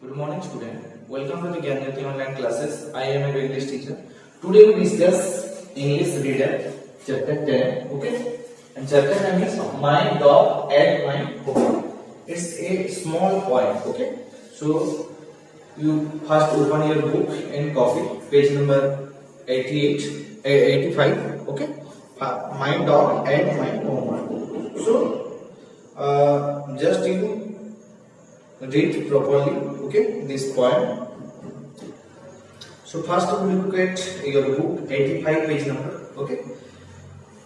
Good morning, student. Welcome to the Gyanjyoti online classes. I am your English teacher. Today we discuss English reader chapter 10. Okay, and chapter name is My Dog and My Home. It's a small poem. Okay, so you first open your book and copy page number 85. Okay, My Dog and My Home. So just you read properly, okay, this poem. So first we look at your book 85 page number. Okay,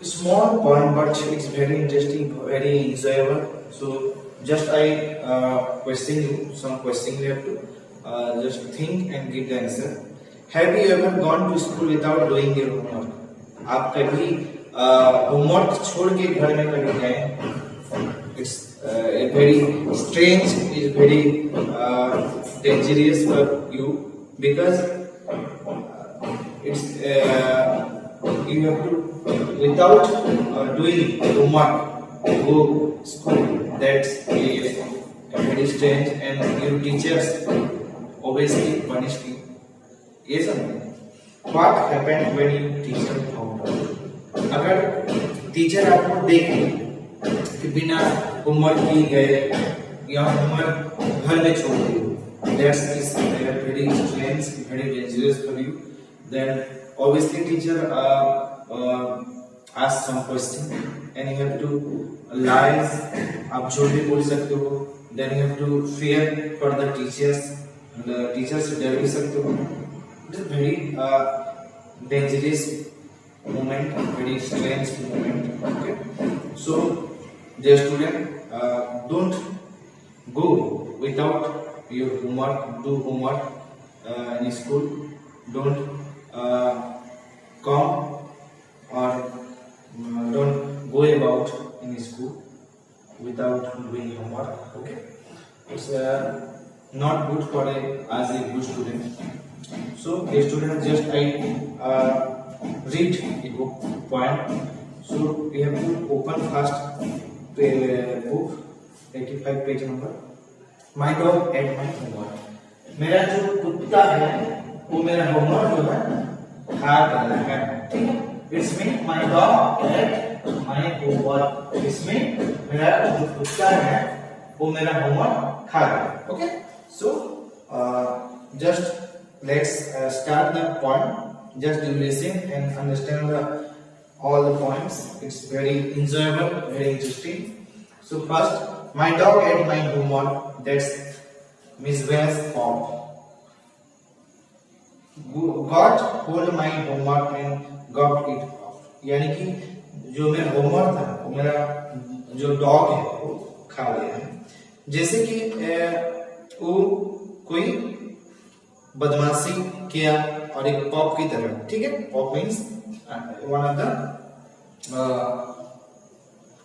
small poem but it's very interesting, very enjoyable. So just I question you some question. You have to just think and give the answer. Have you ever gone to school without doing your homework? आप कभी homework छोड़ के घर में कभी गए? It's very strange, is very dangerous for you because it's you have to without doing homework go school. That's very strange, and your teachers obviously punished you. Yes or no? What happened when you teacher found out? अगर teacher आपको देखे कि बिना homework किए गए या homework घर में छोड़ दिए, that's is very strange, very dangerous for you. Then obviously teacher ask some question and you have to lies, आप झूठ भी बोल सकते हो. Then you have to fear for the teachers, the teachers से डर भी सकते हो. It is very dangerous moment, very strange moment. Okay, so dear student, don't go without your homework. Do homework in school. Don't come or don't go about in school without doing homework. Okay, it's not good for as a good student. So dear student, just I read the book poem. So we have to open first book 85 page number. My dog and my homework. मेरा जो कुत्ता है वो मेरा homework जो है खा रहा है. ठीक है, इसमें my dog and my homework, इसमें मेरा जो कुत्ता है वो मेरा होमवर्क खा रहा है. Okay, so just let's start the poem. Just you listen and understand all the poems. It's very enjoyable, very interesting. So first, my dog ate my homework. That's Miss Vance Pop. God hold my homework and got it off. यानी कि जो मेरा homework था वो मेरा जो dog है वो खा गया है. जैसे कि वो कोई बदमाशी किया और एक पॉप की तरह. ठीक है, pop means one of the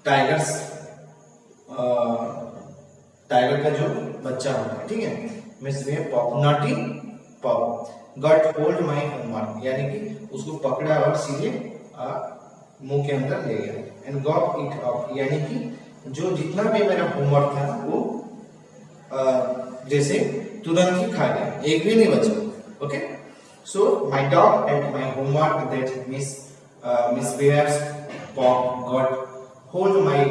tigers, tiger का जो बच्चा होता है. ठीक है, means way pop, naughty pop got hold my homework, यानी कि उसको पकड़ा और सीधे मुंह के अंदर ले गया. एंड गॉट इट ऑफ, यानी कि जो जितना भी मेरा होमवर्क था वो जैसे तुरंत ही खा गया, एक भी नहीं बचा. Okay, so my dog ate my homework. That Miss Bear's paw got hold my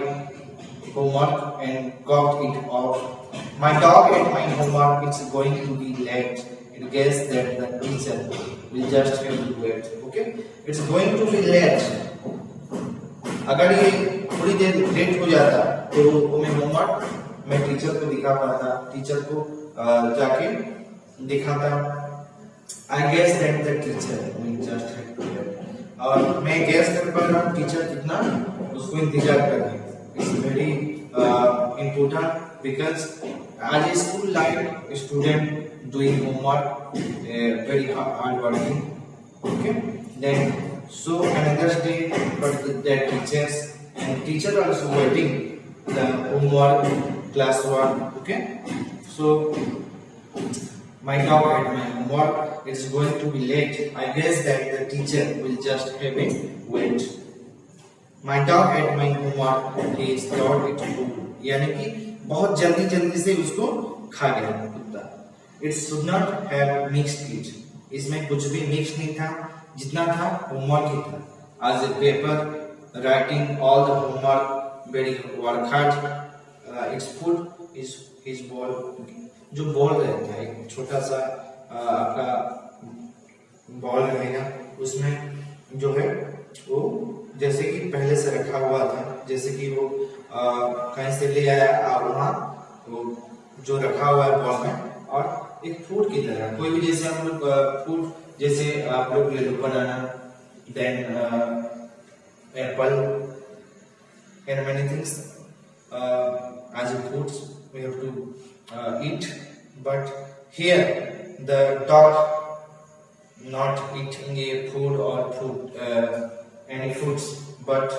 homework and got it off. My dog ate my homework. It's going to be late. It guessed that the teacher will just have to wait. Okay, it's going to be late. अगर ये थोड़ी देर late हो जाता तो वो मैं homework मैं teacher को दिखा पाता, टीचर को जाके दिखाता. I guess that the teacher will just have to wait. और मैं गैस कर पा रहा हूँ टीचर कितना उसको इंतजार कर रहे हैं. It's very important because as a school life student doing homework very hard working. Okay, then so another day but the teachers and teacher also waiting the homework class work. Okay, so my dog ate my homework. It's going to be late. I guess that the teacher will just have it wait. My dog ate my homework. He thought it food. यानी कि बहुत जल्दी जल्दी से उसको खा गया कुत्ता. It should not have mixed it. इसमें कुछ भी मिक्स नहीं था, जितना था होमवर्क ही था. As a paper, writing all the homework, very work hard. Its food is his ball. जो बॉल रहता है, एक छोटा सा आपका बॉल रहेगा, उसमें जो है वो जैसे कि पहले से रखा हुआ था, जैसे कि वो कहीं से ले आया और वहाँ वो जो रखा हुआ है बॉल में, और एक फूड की तरह कोई भी, जैसे हम लोग फूड, जैसे आप लोग ले लो banana, then apple and many things as a foods we have to eat, but here the dog not eating a food or food any foods, but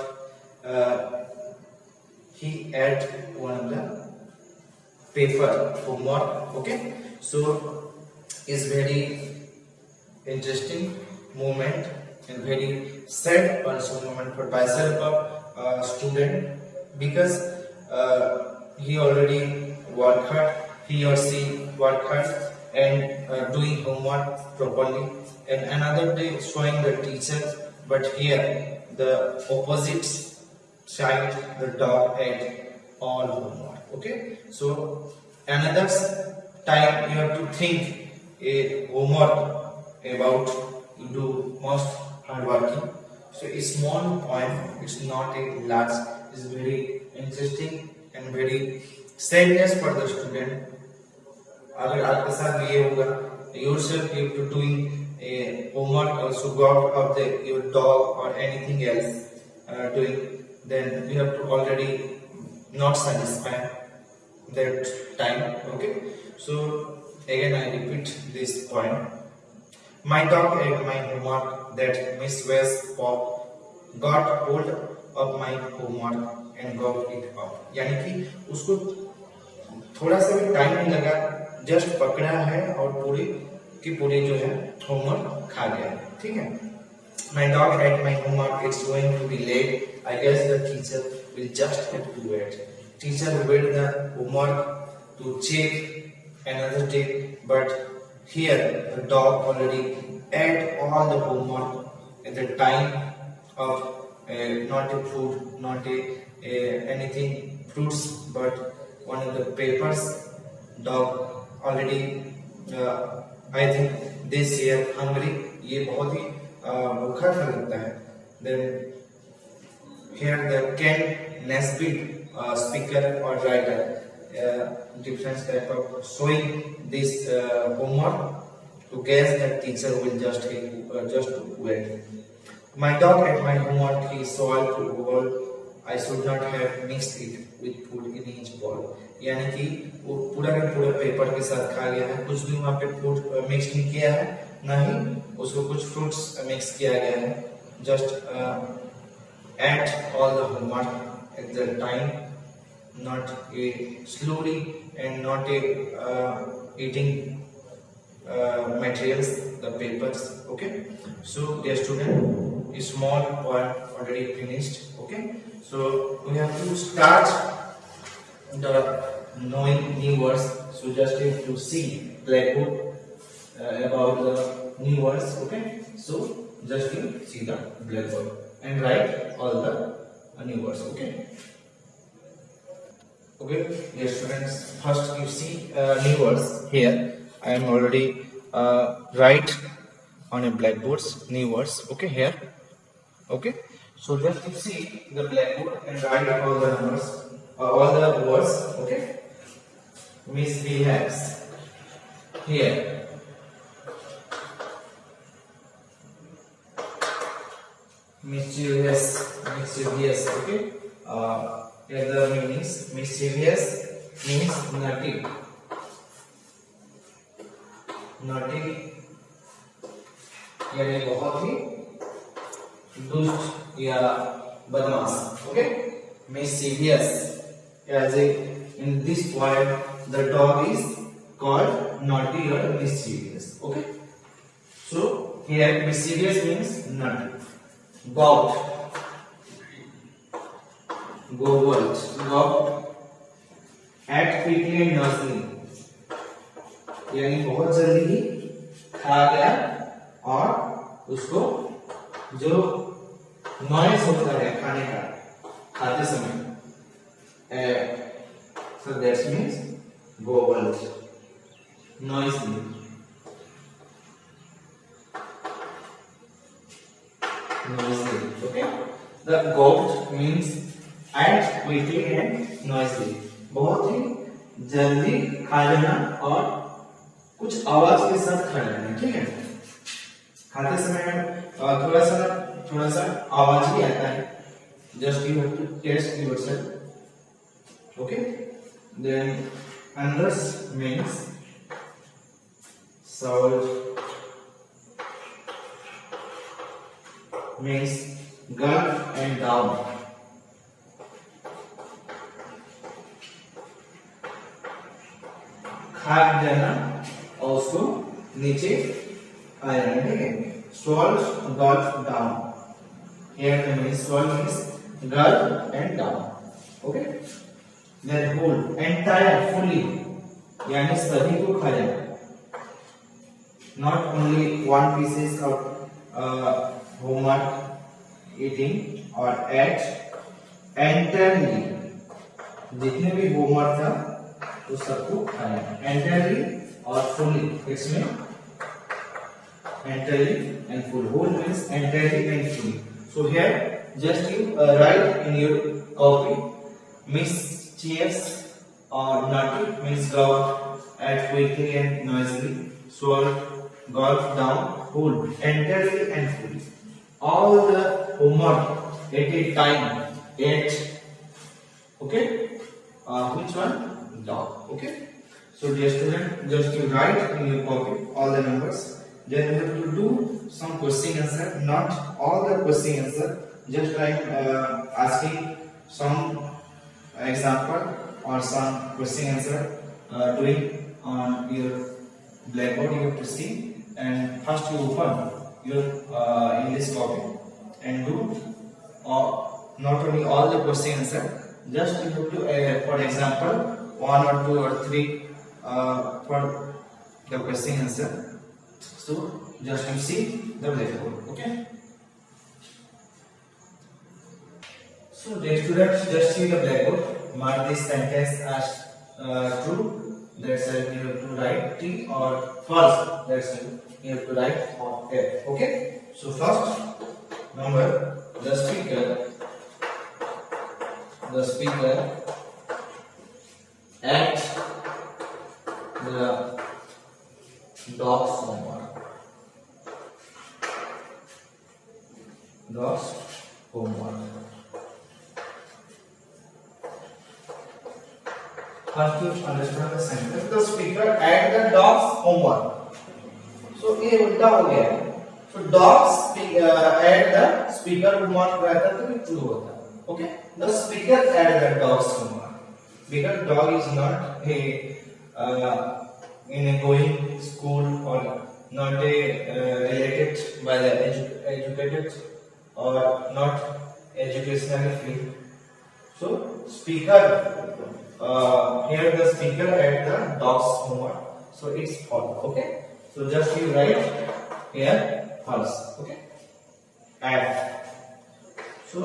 he ate one of the paper homework. Okay, so is very interesting moment and very sad also moment for myself of student, because he already work hard, he or she work hard and doing homework properly, and another day showing the teachers, but here the opposite side, the dog ate all homework. Okay, so another time you have to think a homework about you do most hard working. So a small point, it's not a large, is very interesting and very sadness for the student. अगर आपके साथ ये होगा, yourself you have to doing a homework, also go out of the your dog or anything else doing, then you have to already not satisfied that time. Okay, so again I repeat this point. My dog ate my homework that Miss West Pop got hold of my homework and got it up. यानी कि उसको थोड़ा सा भी time नहीं लगा, just पकड़ा है और पूरी की पूरी जो है होमवर्क खा गया. ठीक है. My dog ate my homework. It's going to be late. I guess the teacher will just have to wait. Teacher will wait the homework to check another day, but here the dog already ate all the homework at the time of not a food, not a anything fruits, but one of the papers. Dog already I think this year hungry, ये बहुत ही भूखा सा लगता है. Then here the Ken Nesbitt speaker or writer different type of showing this homework to guess that teacher will just wait. My dog ate my homework. He swallowed to bowl. I should not have mixed it with food in each bowl. यानी कि वो पूरा का पूरा paper के साथ खा गया है, कुछ भी वहाँ पे फूड मिक्स नहीं किया है, ना ही उसको कुछ फ्रूट्स मिक्स किया गया है. Just ate all the homework at the time, not a slowly and not a eating materials, the papers. Okay, so dear student, a small point already finished. Okay, so we have to start the knowing new words. So just have to see blackboard about the new words. Okay, so just you see the blackboard and write all the new words. Okay, okay, dear students, first you see new words. Here I am already write on a blackboard new words. Okay, here. Okay, so just you see the blackboard and write all the numbers, all the words. Okay, misbehaves here. Mischievous. Okay, here the meanings. Mischievous means naughty. यानी बहुत ही दुष्ट या बदमाश. Okay, mischievous. As in this point, the dog is called naughty or mischievous. Okay, so here mischievous means naughty. Gawked, gobbled, act quickly and noisily. यानी बहुत जल्दी ही खा गया और उसको जो नॉइज होता है खाने का खाते समय, so that means gobbled, noisily. Okay, the gobbled means act quickly and noisily, बहुत ही जल्दी खा लेना और कुछ आवाज के साथ खा लेना। ठीक है, खाते समय थोड़ा सा आवाज ही आता है, just you have to test yourself. Okay, then anus means salt, means gulp and down. खा जाना और उसको नीचे आ जाना। ठीक है, swallow, gulp, down. Here the means swallow means gulp and down. Okay, then whole, entire, fully, यानी सभी को खा जाना, not only one pieces of homework eating or at, entirely, जितने भी होमवर्क था तो सबको खाना, entirely और fully, इसमें entirely and full, whole means entirely and fully. So here just you write in your copy, mischievous or naughty means go at quickly and noisily, swallow, gulp down, whole, entirely and fully. All the homework at a time, at, okay, which one? Dog. Okay, so dear student, just you write in your copy all the numbers, then you have to do some question answer, not all the question answer, just like asking some example or some question answer doing on your blackboard. You have to see, and first you open your English copy and do not only all the question answer, just you have to for example 1 or 2 or 3 for the question answer. So just you see the blackboard. Okay, so dear students, just see the blackboard, mark this sentence as true, that's why you have to write T, or false, that's why you have to write on F. Okay, so first number, the speaker at the dog's homework. First you understand the sentence, the speaker at the dog's homework. So ये उल्टा हो गया है, so dogs at the speaker homework रहता तो ये true होता. Okay, the speaker at the dog's homework, because dog is not in a going school or not a related by the educated or not educationally free. So speaker here the speaker at the dog's homework, so it's false. Okay, so just you write here false. Okay, F. So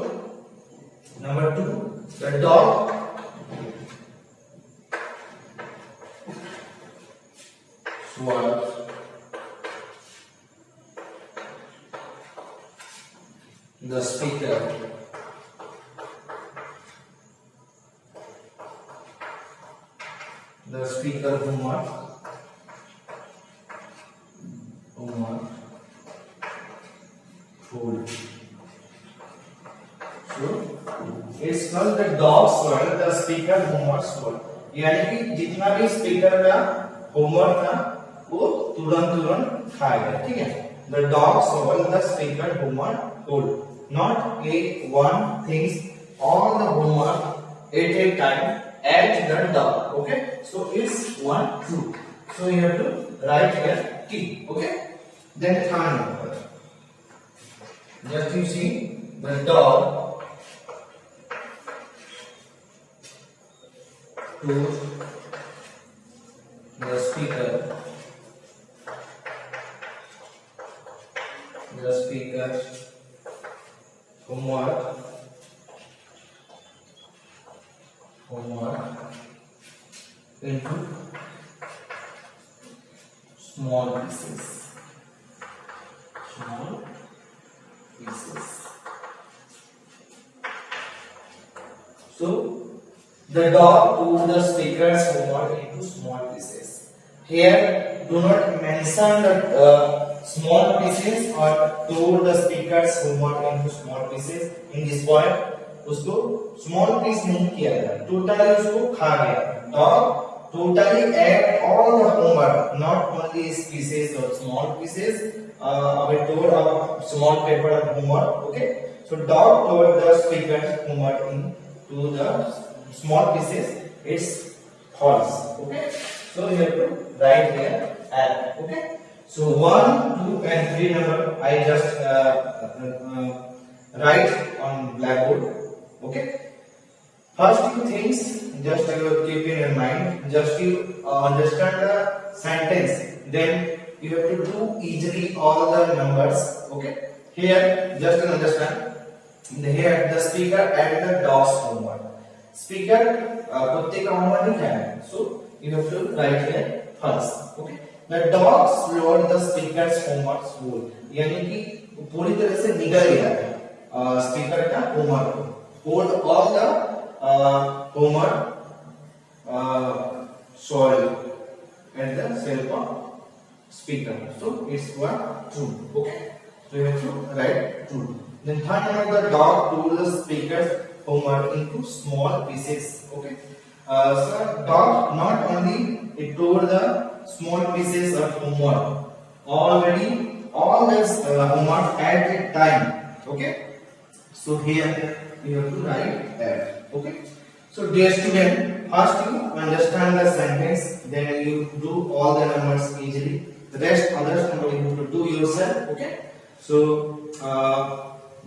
number 2, the dog swallows the speaker homework food. So it's called the dog swallow the speaker homework swallow, यानी कि जितना भी speaker का homework था वो तुरंत खाएगा। ठीक है, the dog swallow the speaker homework whole, not a one things, all the homework at a time at the dog. Okay, so it's one true, so you have to write here T. Okay, then third number, just you see the dog to the speaker the speaker homework into small pieces. So the dog tore the speaker's homework into small pieces. Here do not mention the small pieces or tore the speaker's homework into small pieces. In this point उसको small piece नहीं किया गया, totally उसको खा गया. Dog totally ate all the homework, not only pieces or small pieces. We tore a small paper of homework. Okay, so dog tore the speaker's homework into the small pieces. It's false. Okay, so you have to write here and okay. So 1, 2 and 3 number I just write on blackboard. Okay, first few things just you keep in your mind, just you understand the sentence, then you have to do easily all the numbers. Okay, here just to understand, here the speaker and the dog's homework. Speaker कुत्ते का homework नहीं है, so you have to write here first. Okay, the dog swallowed the speaker's homework whole, यानी कि पूरी तरह से निगल गया है स्पीकर का homework. Hold all the homework soil and the self of speaker. So it's one true. Okay, so you have to write true. Then third number, the dog tore the speaker's homework into small pieces. Okay, so dog not only it tore the small pieces of homework, already all this homework at a time. Okay, so here you have to write that. Okay, so dear student, first you understand the sentence, then you do all the numbers easily. The rest others number you have to do yourself. Okay, so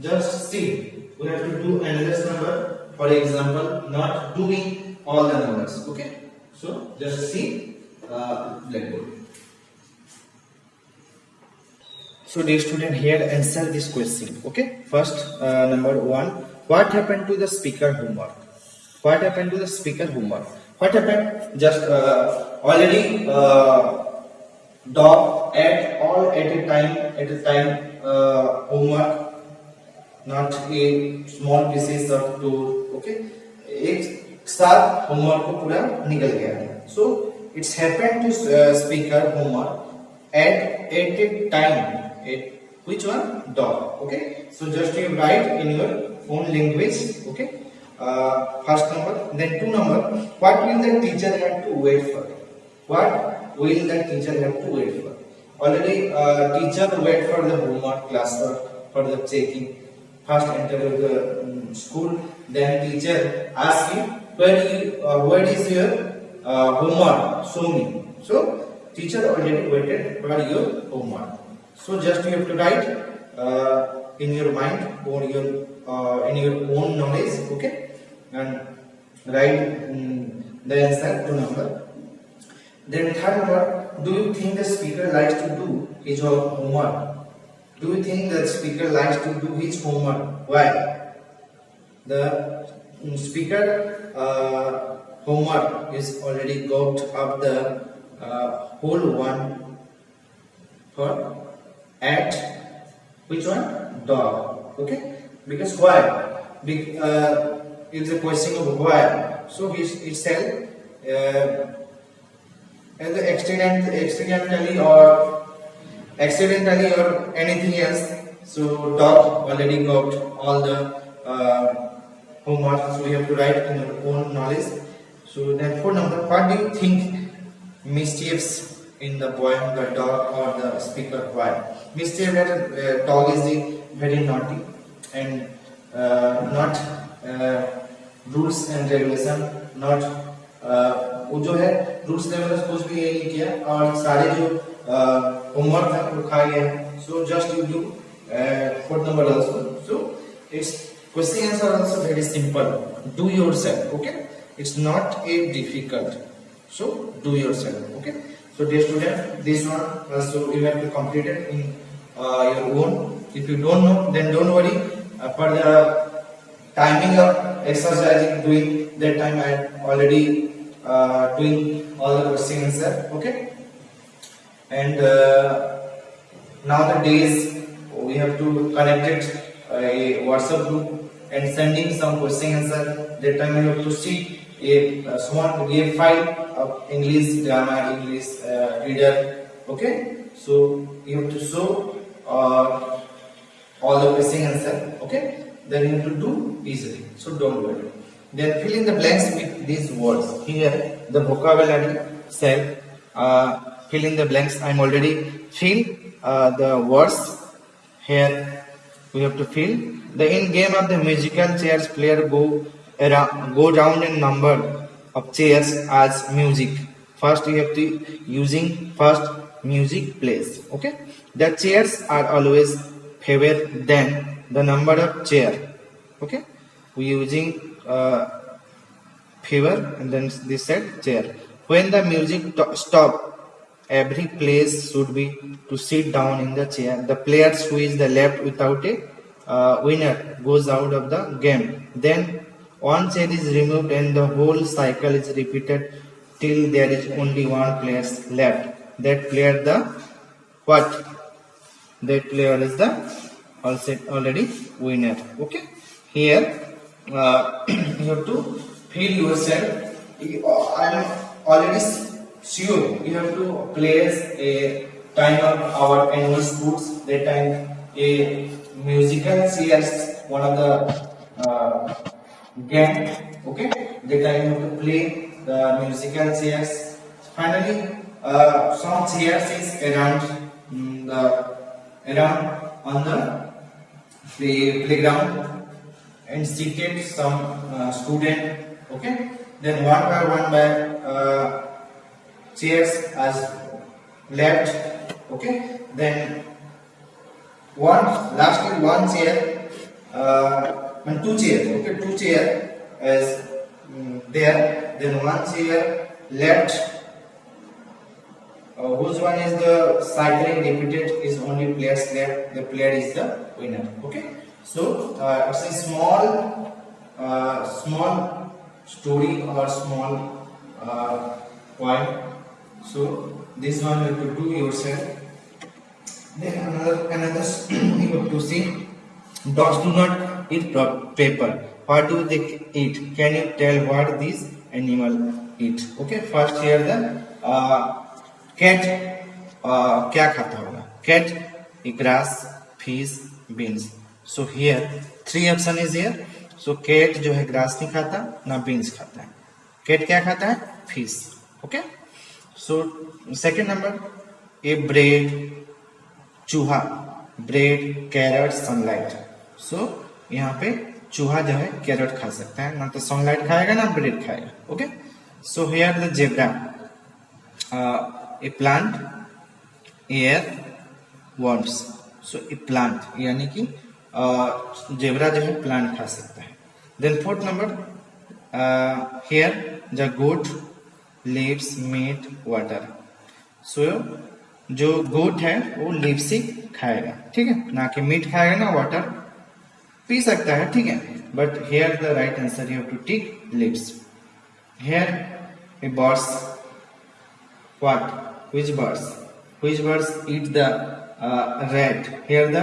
just see, we have to do another number, for example, not doing all the numbers. Okay, so just see blackboard. So dear student, here answer this question. Okay, first number 1, what happened to the speaker homework? What happened to the speaker homework? What happened? Just already dog ate all at a time homework, not a small pieces of two. Okay, एक साथ homework को पूरा निकल गया है. So it's happened to speaker homework at a time. Which one? Dog. Okay, so just you write in your own language. Okay, first number, then 2 number, what will the teacher have to wait for? What will the teacher have to wait for? Already teacher wait for the homework classwork for the checking. First enter the school, then teacher ask you where is your homework, show me. So teacher already waited for your homework. So just you have to write in your mind or your in your own knowledge. Okay, and write the answer to number. Then third number, do you think the speaker likes to do his homework? Do you think the speaker likes to do his homework? Why? The speaker homework is already got up the whole one for at which one? Dog. Okay, because why? It's a question of why. So itself and accidentally or anything else. So dog already got all the homework. So you have to write in your own knowledge. So then 4 number, what do you think mischiefs in the poem the dog or the speaker? Why? Mischief that dog is very naughty and not rules and regulation, not वो जो है rules regulation कुछ भी नहीं किया और सारे जो होमवर्क था वो खा गया. So just you do 4th number also. So its question answer also very simple. Do yourself. Okay, it's not a difficult. So do yourself. Okay. So dear student, this one also you have to complete it in your own If you don't know, then don't worry. For the timing of exercising doing that time, I already doing all the question answer. Okay, and nowadays we have to connect it a WhatsApp group and sending some question answer. That time you have to see a small PDF file of English grammar, English reader. Okay, so you have to show all the question answer. Okay, then you have to do easily. So don't worry. Then fill in the blanks with these words. Here the vocabulary cell. Fill in the blanks. I'm already fill the words. Here we have to fill. The in game of the musical chairs, player go round in number of chairs as music. First you have to using first music plays. Okay, the chairs are always fewer than the number of chair. Okay, we using fewer and then this said chair. When the music stop, every place should be to sit down in the chair. The player who is the left without a winner goes out of the game. Then one chair is removed and the whole cycle is repeated till there is only one player left. That player the what? That player is the already winner. Okay. Here you have to feel yourself. I am already sure you have to place a time of our annual sports. That time a musical chairs, one of the game. Okay, that time you have to play the musical chairs. Finally, some chairs is around on the playground and seated some student. Okay, then one by chairs as left. Okay, then lastly one chair and two chairs. Okay, two chair is there. Then one chair left. Whose one is the cycling repeated is only players left. The player is the winner. Okay, so it's a small story or small point. So this one you have to do yourself. Then another you have to see. Dogs do not eat paper. What do they eat? Can you tell what this animal eat? Okay, first here the cat क्या खाता होगा? Cat eat grass, fish, beans. So here three option is here. So cat जो है grass नहीं खाता, ना beans खाता है. Cat क्या खाता है? Fish. Okay. So second number a bread, चूहा, bread, carrot, sunlight. So यहाँ पे चूहा जो है कैरेट खा सकता है, ना तो सनलाइट खाएगा ना ब्रेड खाएगा. Okay, so here the zebra, a plant, air, worms. So a plant यानी कि जेब्रा जो है प्लांट खा सकता है. Then fourth number here the goat leaves meat water. So जो गोट है वो लीव्स ही खाएगा, ठीक है, ना कि मीट खाएगा ना वाटर पी सकता है, ठीक है. But here the right answer you have to take leaves. Here a birds, what, which birds eat the red. Here the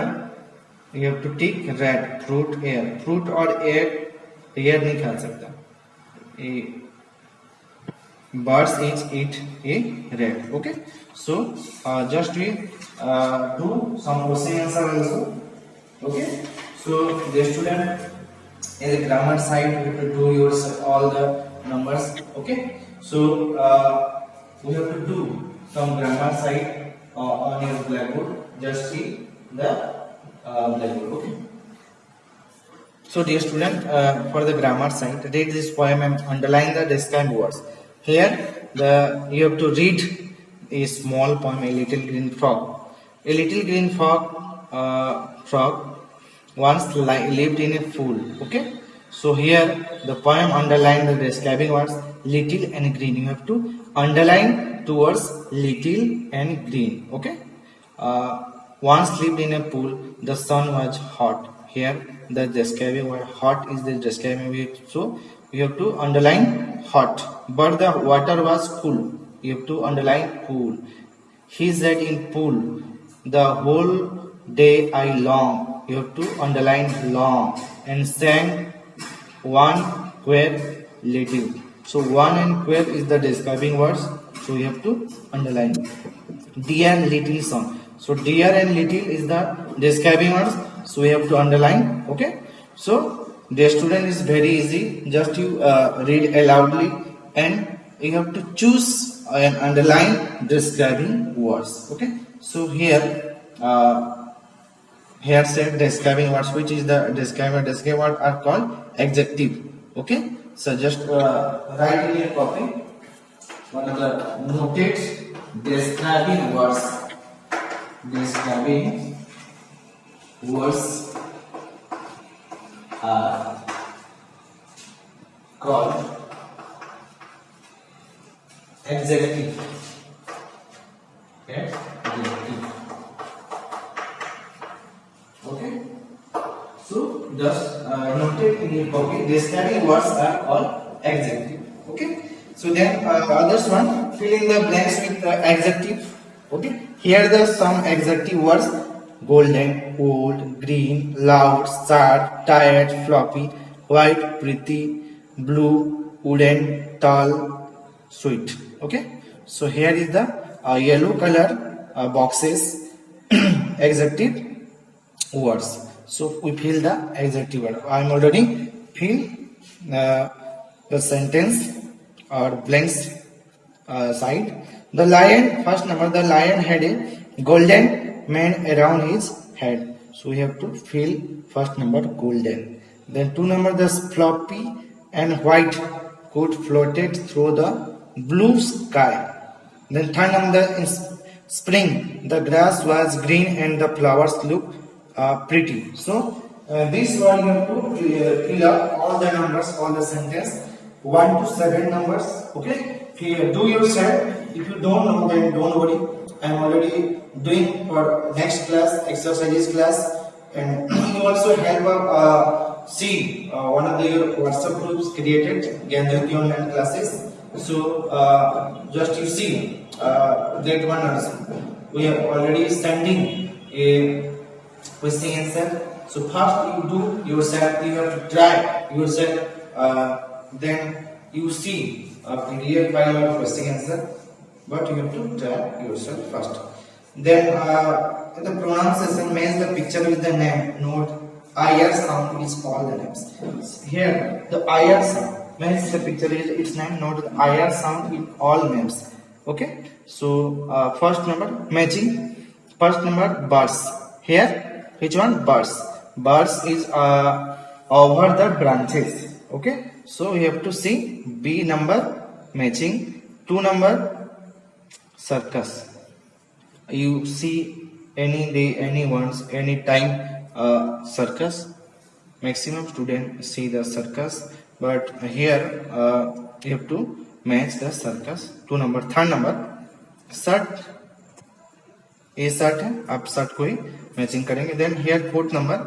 you have to take red. Fruit, air. Fruit और air नहीं खा सकता. birds eat a rat. Okay, so just we do some question answer also. Okay, so the student in the grammar side you have to do your all the numbers. Okay, so we have to do some grammar side on your blackboard. Just see the blackboard. Okay, so dear student, for the grammar side, read this poem and underline the described words. Here you have to read a small poem, A Little Green Frog. A little green frog once lived in a pool. Okay, so here the poem underline the describing words little and green. You have to underline towards little and green. Okay, once lived in a pool. The sun was hot. Here the describing word hot is the describing word, so you have to underline hot. But the water was cool. You have to underline cool. He sat in pool the whole day I long. You have to underline long. And sang one queer little. So one and queer is the describing words, so you have to underline. Dear little son. So dear and little is the describing words, so we have to underline. Okay, so the student is very easy. Just you read aloudly and you have to choose and underline describing words. Okay, so here said describing words, which is the describing words are called adjective. Okay, so just write in your copy one of the noted describing words. Describing words are called adjective. Adjective. Okay. So just noted in your copy. Describing words are called adjective. Okay. So then others one, fill in the blanks with adjective. Okay. Here the some adjective words: golden, old, green, loud, sad, tired, floppy, white, pretty, blue, wooden, tall, sweet. Okay. So here is the yellow color boxes adjective words. So we fill the adjective word. I am already fill the sentence or blanks side. The lion, first number, the lion had a golden man around his head. So we have to fill first number golden. Then 2 number, the floppy and white coat floated through the blue sky. Then 3rd number, in spring, the grass was green and the flowers looked pretty. So this one you have to fill up all the numbers, all the sentence 1 to 7 numbers. Okay, here do yourself. If you don't know, then don't worry. I am already doing for next class, exercises class, and you also have see one of the WhatsApp groups created, Gyanjyoti online classes. So just you see that one also. We are already sending a question answer. So first you do yourself, you have to try yourself, then you see a PDF file of question answer, but you have to try yourself first. Then the pronunciation match the picture with the name. Note IR sound is all the names. Here the IR sound match the picture is its name. Note the IR sound in all names. Okay, so first number matching. First number birds. Here which one? Birds. Birds is over the branches. Okay, so you have to see B number matching. 2 number circus. You see any day, any once, any time circus. Maximum students see the circus, but here you have to match the circus. 2 number. 3rd number shirt. ये shirt है, आप shirt को ही matching करेंगे. Then here 4th number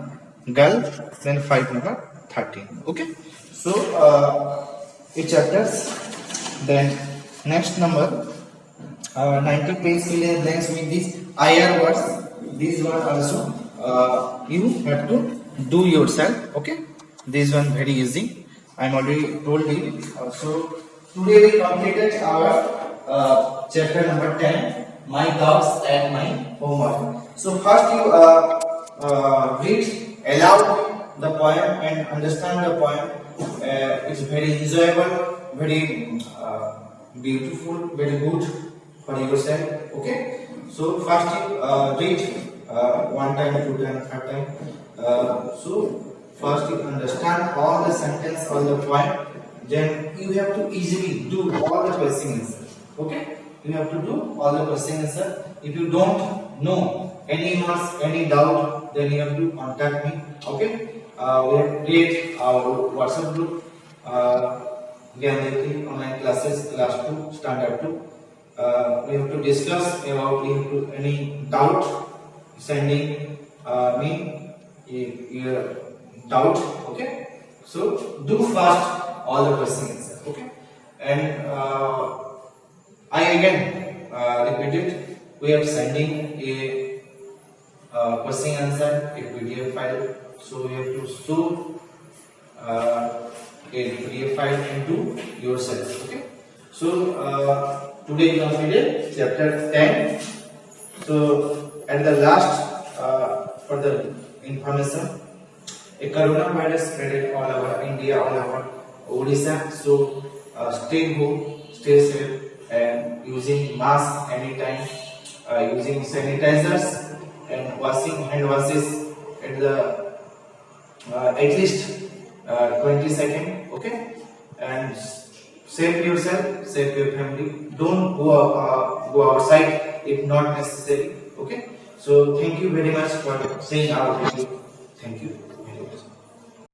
girl. Then 5 number 13. Okay, so it chapters. Then next number 90 page fill in blanks with these IR words. These words also you have to do yourself. Okay, this one very easy. I am already told you. So today we completed our chapter number 10, my dogs and my homework. So first you read aloud the poem and understand the poem. It's very enjoyable, very beautiful, very good for yourself. Okay, so first you read 1 time, 2 time, 3rd time. So first you understand all the sentence, all the poem. Then you have to easily do all the question answer. Okay, you have to do all the question answer. If you don't know any marks, any doubt, then you have to contact me. Okay, we have create our WhatsApp group, Gyanjyoti online classes, class 2, standard 2. We have to discuss about any doubt. sending me your doubt. Okay, so do fast all the question answer. Okay, and I again repeat it. We are sending a question answer, a PDF file. So you have to show a PDF file into yourself. Okay. So today we completed chapter 10. So at the last, for the information, a coronavirus spread all over India, all over Odisha. So stay home, stay safe, and using mask anytime, using sanitizers and washing hand washes at the at least 20 seconds. Okay, and save yourself, save your family. Don't go outside if not necessary. Okay, so thank you very much for saying our video. Thank you.